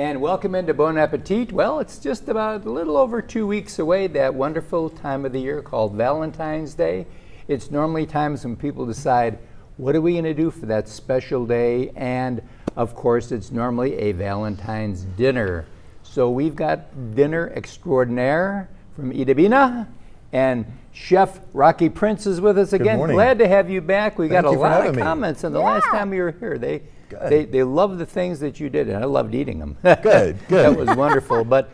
And welcome into Bon Appetit. Well, it's just about a little over 2 weeks away, that wonderful time of the year called Valentine's Day. It's normally times when people decide, what are we going to do for that special day? And of course, it's normally a Valentine's dinner. So we've got dinner extraordinaire from Itta Bena, and Chef Rocky Prince is with us again. Good morning. Glad to have you back. We got a lot of comments on the last Yeah. time you were here. They love the things that you did, and I loved eating them. Good. That was wonderful. But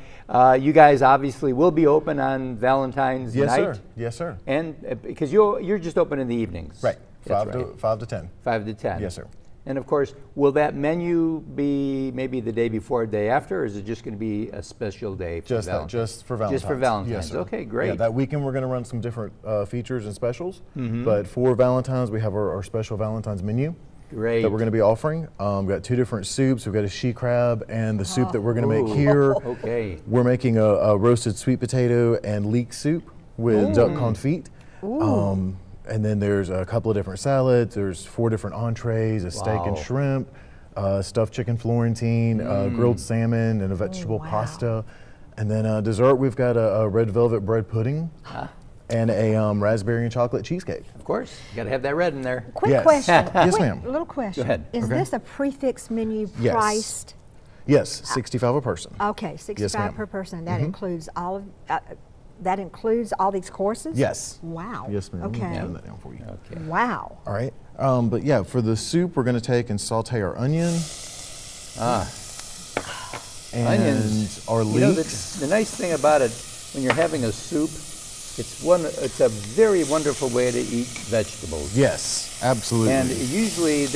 you guys obviously will be open on Valentine's Yes, night. sir. Yes, sir. And because you're just open in the evenings. Right. That's 5 to 10. 5 to 10. Yes, sir. And of course, will that menu be maybe the day before or day after, or is it just going to be a special day for Valentine's? Just for Valentine's. Just for Valentine's. Yes, sir. Okay, great. Yeah, that weekend we're going to run some different features and specials. But for Valentine's, we have our special Valentine's menu. Great. That we're going to be offering. We've got 2 different soups. We've got a she crab and the soup that we're going to make here. Okay. We're making a roasted sweet potato and leek soup with duck confit. And then there's a couple of different salads. There's 4 different entrees, a steak and shrimp, stuffed chicken Florentine, grilled salmon, and a vegetable pasta. And then dessert, we've got a red velvet bread pudding and a raspberry and chocolate cheesecake. Of course, you got to have that red in there. Quick question. Yes, ma'am. Little question. Go ahead. Is this a prefix menu Yes. priced? Yes, 65 a person. Okay, 65 ma'am. per person. That includes all of. That includes all these courses? Yes. Wow. Yes, ma'am. Let me Okay. turn that down for you. Okay. Wow. All right. But yeah, for the soup, we're going to take and saute our onion. And Onions. our You know, leeks. the nice thing about it, when you're having a soup, it's a very wonderful way to eat vegetables. Yes, absolutely. And usually,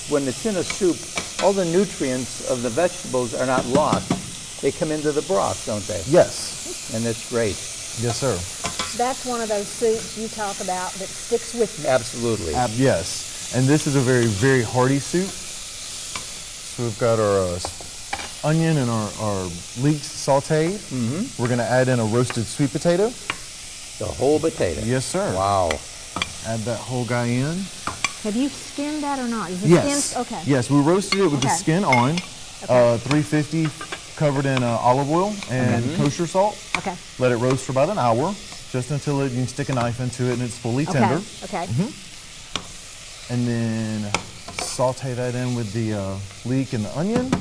when it's in a soup, all the nutrients of the vegetables are not lost. They come into the broth, don't they? Yes. And that's great. Yes, sir. That's one of those soups you talk about that sticks with you. Absolutely. Yes. And this is a very, very hearty soup. So we've got our onion and our leeks sauteed. We're going to add in a roasted sweet potato. The whole potato. Yes, sir. Wow. Add that whole guy in. Have you skinned that or not? Is it Yes. skinned? Okay. Yes, we roasted it with the Okay. skin on. 350 covered in olive oil and kosher salt. Okay. Let it roast for about an hour, just until you can stick a knife into it and it's fully tender. Okay. And then saute that in with the leek and the onion.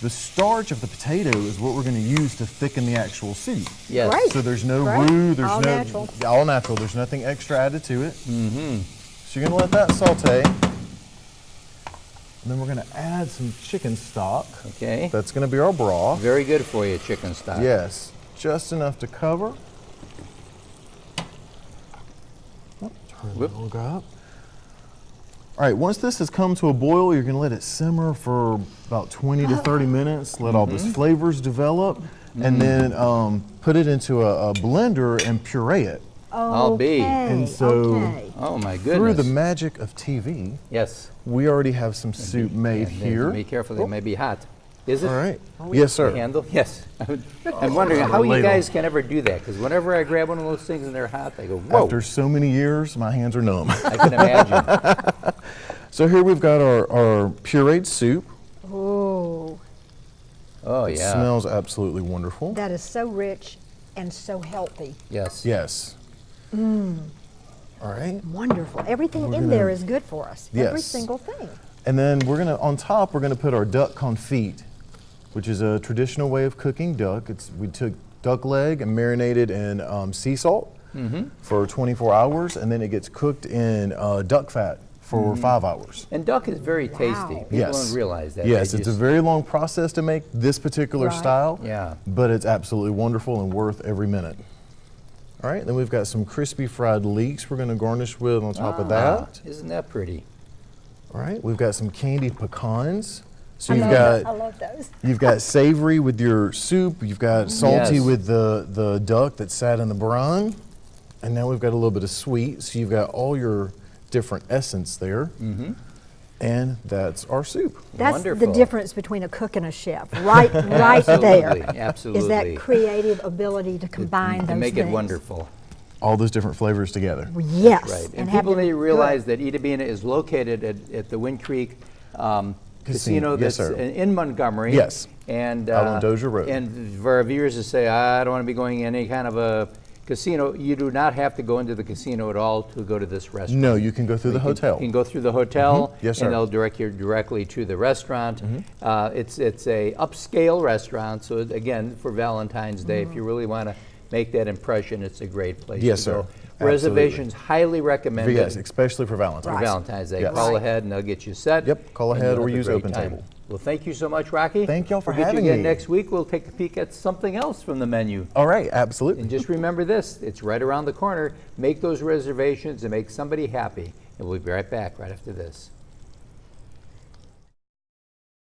The starch of the potato is what we're going to use to thicken the actual soup. Yes. Great. So there's no Great. roux, there's All no natural. all natural. There's nothing extra added to it. So you're going to let that saute. And then we're going to add some chicken stock. Okay. That's going to be our broth. Very good for you, chicken stock. Yes, just enough to cover. Oh, turn that little guy up. All right, once this has come to a boil, you're going to let it simmer for about 20 to 30 minutes. Let all those flavors develop, and then put it into a blender and puree it. I'll be. And so- okay. Oh my goodness. Through the magic of TV, Yes. we already have some soup made here. Be careful, it may be hot. Is it? All right. Yes, The sir. handle? Yes. I'm wondering how you guys can ever do that, because whenever I grab one of those things and they're hot, I go, whoa. After so many years, my hands are numb. I can imagine. So here we've got our pureed soup. Oh, Oh, yeah. Smells absolutely wonderful. that is so rich and so healthy. Yes. Yes. All right. Wonderful. Everything in there is good for us. Every Yes. single thing. And then on top, we're gonna put our duck confit, which is a traditional way of cooking duck. We took duck leg and marinated in sea salt for 24 hours, and then it gets cooked in duck fat for 5 hours. And duck is very tasty. People Yes. don't realize that. Yes, They it's a just- very long process to make this particular Right. style. Yeah. But it's absolutely wonderful and worth every minute. All right, then we've got some crispy fried leeks we're going to garnish with on top of that. Isn't that pretty? All right, we've got some candied pecans. So I you've love got I love those. you've got savory with your soup. You've got salty Yes. with the duck that sat in the brine, and now we've got a little bit of sweet. So you've got all your different essence there, and that's our soup. That's Wonderful. the difference between a cook and a chef. Right Absolutely, there. absolutely. Is that creative ability to combine those And make things. it wonderful. All those different flavors together. Yes. Right. And have people them need to good. realize that Itta Bena is located at the Wind Creek casino Yes, that's sir. in Montgomery. Yes. And Out on Dozier Road. And for our viewers to say, I don't want to be going in any kind of a casino, you do not have to go into the casino at all to go to this restaurant. No, you can go through the hotel. You can go through the hotel, Yes, sir. and they'll direct you directly to the restaurant. It's a upscale restaurant, so again, for Valentine's Day, if you really want to make that impression, it's a great place Yes, to go. sir. Reservations highly recommended. Yes, especially for Valentine's. For Valentine's Day. Yes. Call Right. ahead and they'll get you set. Yep, call and ahead you'll or have a use great Open time. Table. Well, thank you so much, Rocky. Thank y'all for We'll get having you again me. next week. We'll take a peek at something else from the menu. All right, absolutely. And just remember this, it's right around the corner. Make those reservations and make somebody happy. And we'll be right back right after this.